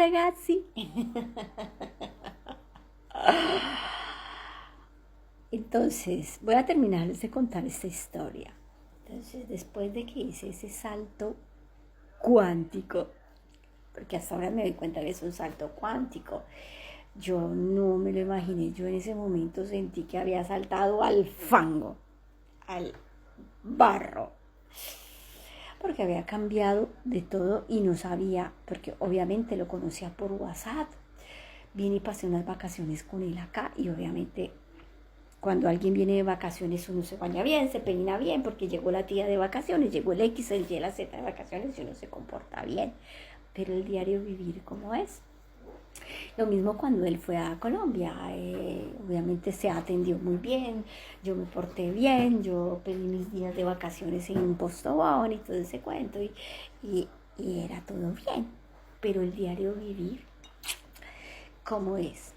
ragazzi. Entonces, voy a terminarles de contar esta historia. Entonces, después de que hice ese salto cuántico, porque hasta ahora me doy cuenta que es un salto cuántico, yo no me lo imaginé. Yo en ese momento sentí que había saltado al fango, al barro, porque había cambiado de todo y no sabía, porque obviamente lo conocía por WhatsApp. Vine y pasé unas vacaciones con él acá y obviamente cuando alguien viene de vacaciones uno se baña bien, se peina bien, porque llegó la tía de vacaciones, llegó el X, el Y, la Z de vacaciones y uno se comporta bien. Pero el diario vivir, ¿cómo es? Lo mismo cuando él fue a Colombia, obviamente se atendió muy bien, yo me porté bien, yo pedí mis días de vacaciones en un postobón y todo ese cuento y era todo bien. Pero el diario vivir, ¿cómo es?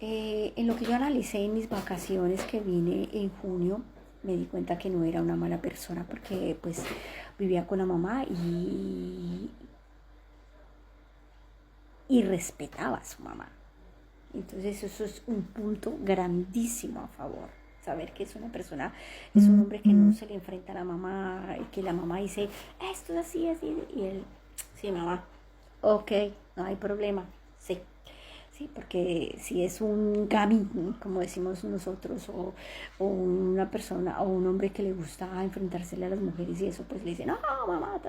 En lo que yo analicé en mis vacaciones que vine en junio, me di cuenta que no era una mala persona porque pues vivía con la mamá y respetaba a su mamá. Entonces eso es un punto grandísimo a favor. Saber que es una persona, es un hombre que no se le enfrenta a la mamá, que la mamá dice, esto es así, así, y él, sí mamá, ok, no hay problema, sí. Sí, porque si es un gamín, como decimos nosotros, o una persona, o un hombre que le gusta enfrentársele a las mujeres y eso, pues le dice, no, mamá,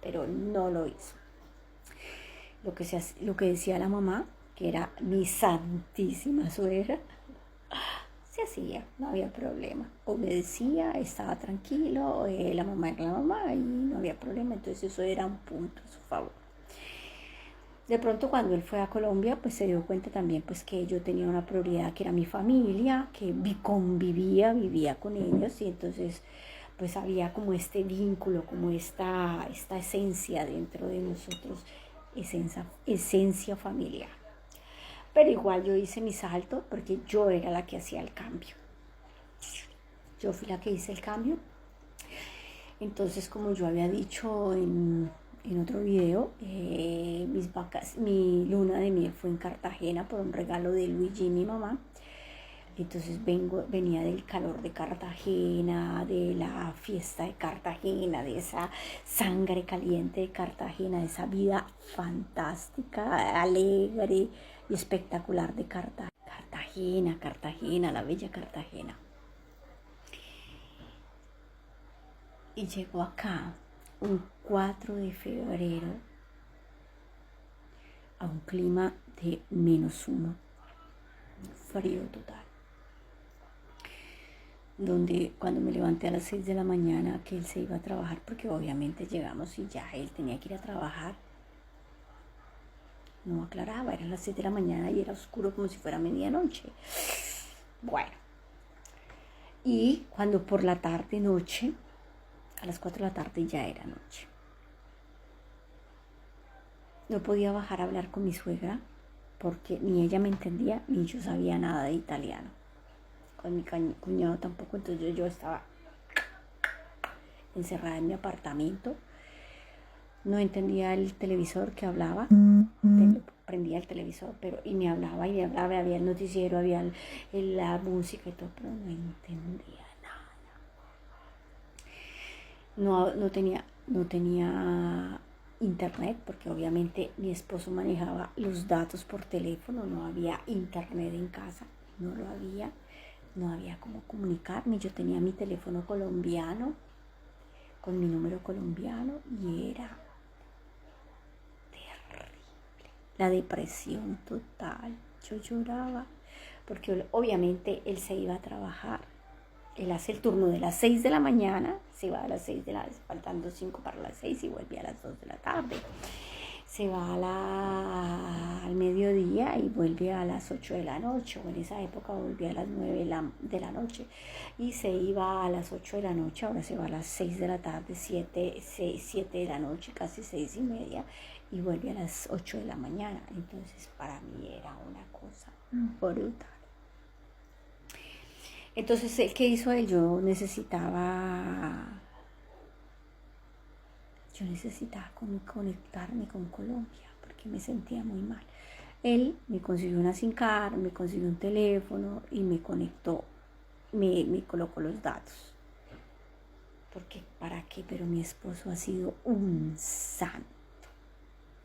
pero no lo hizo. Lo que decía la mamá, que era mi santísima suegra, se hacía, no había problema. Obedecía, estaba tranquilo, la mamá era la mamá y no había problema, entonces eso era un punto a su favor. De pronto cuando él fue a Colombia, pues se dio cuenta también pues que yo tenía una prioridad que era mi familia, que vivía con ellos y entonces pues había como este vínculo, como esta esencia dentro de nosotros, esencia familiar. Pero igual yo hice mi salto porque yo era la que hacía el cambio. Yo fui la que hice el cambio. Entonces, como yo había dicho en otro video, mi luna de miel fue en Cartagena por un regalo de Luigi y mi mamá. Entonces venía del calor de Cartagena, de la fiesta de Cartagena, de esa sangre caliente de Cartagena, de esa vida fantástica, alegre y espectacular de Cartagena. Cartagena, la bella Cartagena. Y llegó acá un 4 de febrero a un clima de -1, frío total. Donde cuando me levanté a las 6 de la mañana que él se iba a trabajar, porque obviamente llegamos y ya él tenía que ir a trabajar, no aclaraba, eran las 6 de la mañana y era oscuro como si fuera medianoche. Bueno, y cuando por la tarde, noche, a las 4 de la tarde ya era noche. No podía bajar a hablar con mi suegra porque ni ella me entendía ni yo sabía nada de italiano. Con mi cuñado tampoco, entonces yo estaba encerrada en mi apartamento. No entendía el televisor que hablaba, prendía el televisor y me hablaba, había el noticiero, había la música y todo, pero no entendía nada. No tenía internet porque obviamente mi esposo manejaba los datos por teléfono, no había internet en casa, no había cómo comunicarme. Yo tenía mi teléfono colombiano con mi número colombiano y era terrible, la depresión total. Yo lloraba porque obviamente él se iba a trabajar. Él hace el turno de las 6 de la mañana, se va a las 6 de la tarde, faltando 5 para las 6 y vuelve a las 2 de la tarde. Se va al mediodía y vuelve a las 8 de la noche, o en esa época volvía a las 9 de la noche y se iba a las 8 de la noche, ahora se va a las 6 de la tarde, 7 de la noche, casi 6 y media, y vuelve a las 8 de la mañana. Entonces para mí era una cosa brutal. Entonces, ¿qué hizo él? Yo necesitaba yo necesitaba conectarme con Colombia porque me sentía muy mal. Él me consiguió una SIM card, me consiguió un teléfono y me conectó, me colocó los datos. Porque, ¿para qué? Pero mi esposo ha sido un santo.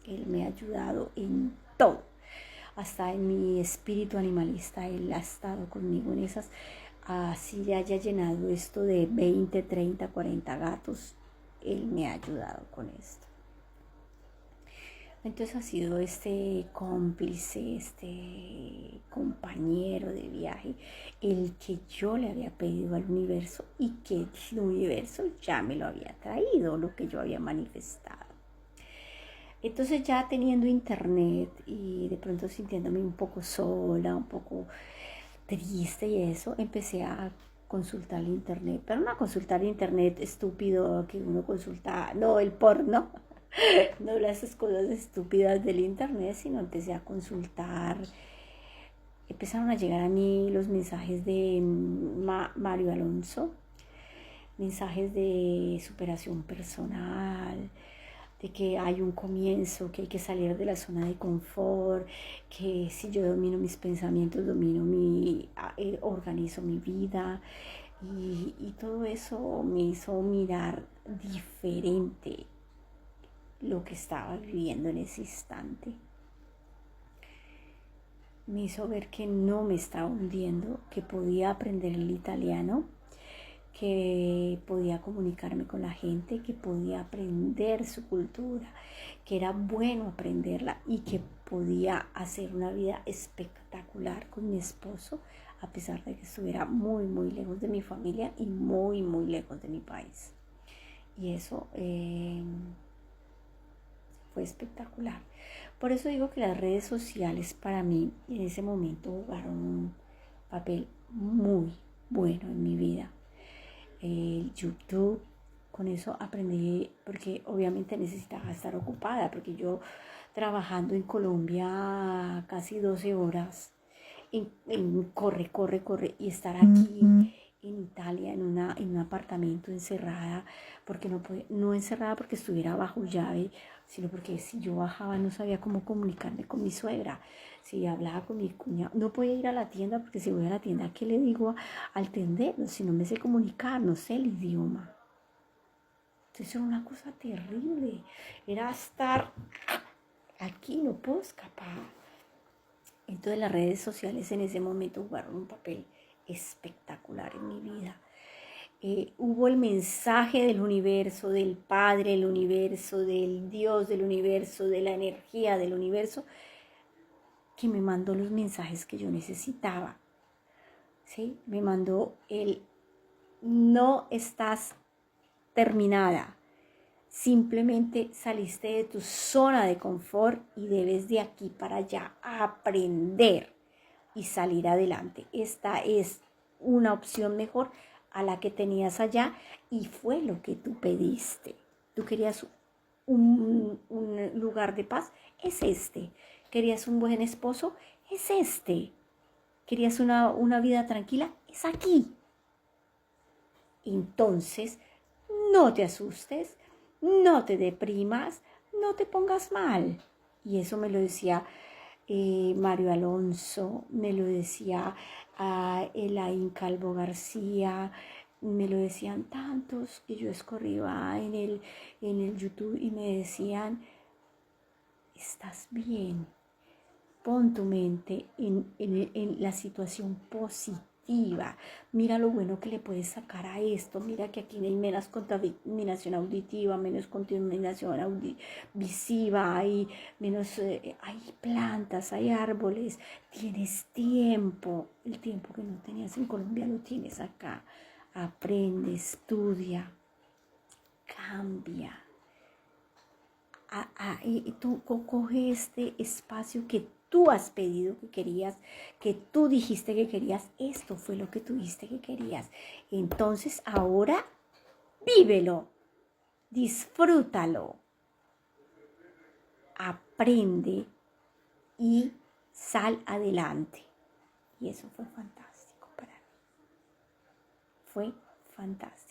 Él me ha ayudado en todo. Hasta en mi espíritu animalista, él ha estado conmigo en esas. Así le haya llenado esto de 20, 30, 40 gatos, él me ha ayudado con esto. Entonces ha sido este cómplice, este compañero de viaje, el que yo le había pedido al universo y que el universo ya me lo había traído, lo que yo había manifestado. Entonces ya teniendo internet y de pronto sintiéndome un poco sola, un poco triste y eso, empecé a consultar el internet, pero no a consultar internet estúpido que uno consulta, no el porno, no las cosas estúpidas del internet, sino empecé a consultar. Empezaron a llegar a mí los mensajes de Mario Alonso, mensajes de superación personal, de que hay un comienzo, que hay que salir de la zona de confort, que si yo domino mis pensamientos, organizo mi vida. Y todo eso me hizo mirar diferente lo que estaba viviendo en ese instante. Me hizo ver que no me estaba hundiendo, que podía aprender el italiano, que podía comunicarme con la gente, que podía aprender su cultura, que era bueno aprenderla y que podía hacer una vida espectacular con mi esposo, a pesar de que estuviera muy, muy lejos de mi familia y muy, muy lejos de mi país. Y eso fue espectacular. Por eso digo que las redes sociales para mí en ese momento jugaron un papel muy bueno en mi vida. El YouTube, con eso aprendí, porque obviamente necesitaba estar ocupada, porque yo trabajando en Colombia casi 12 horas, corre, y estar aquí en Italia, en un apartamento encerrada, porque no encerrada porque estuviera bajo llave, sino porque si yo bajaba no sabía cómo comunicarme con mi suegra, si hablaba con mi cuñado, no podía ir a la tienda porque si voy a la tienda, ¿qué le digo al tendero? Si no me sé comunicar, no sé el idioma. Entonces era una cosa terrible, era estar aquí, no puedo escapar. Entonces las redes sociales en ese momento jugaron un papel espectacular en mi vida. Hubo el mensaje del universo, del Padre del universo, del Dios del universo, de la energía del universo, que me mandó los mensajes que yo necesitaba. ¿Sí? Me mandó el no estás terminada. Simplemente saliste de tu zona de confort y debes de aquí para allá aprender y salir adelante. Esta es una opción mejor a la que tenías allá y fue lo que tú pediste. Tú querías un lugar de paz, es este. Querías un buen esposo, es este. Querías una vida tranquila, es aquí. Entonces, no te asustes, no te deprimas, no te pongas mal. Y eso me lo decía Mario Alonso, me lo decía Elaine Calvo García, me lo decían tantos que yo escorría en el YouTube y me decían, estás bien, pon tu mente en la situación positiva. Mira lo bueno que le puedes sacar a esto. Mira que aquí hay menos contaminación auditiva, menos contaminación visiva, hay menos, hay plantas, hay árboles. Tienes tiempo. El tiempo que no tenías en Colombia lo tienes acá. Aprende, estudia, cambia. Y tú coge este espacio que tú has pedido que querías, que tú dijiste que querías, esto fue lo que tú dijiste que querías. Entonces ahora vívelo, disfrútalo, aprende y sal adelante. Y eso fue fantástico para mí. Fue fantástico.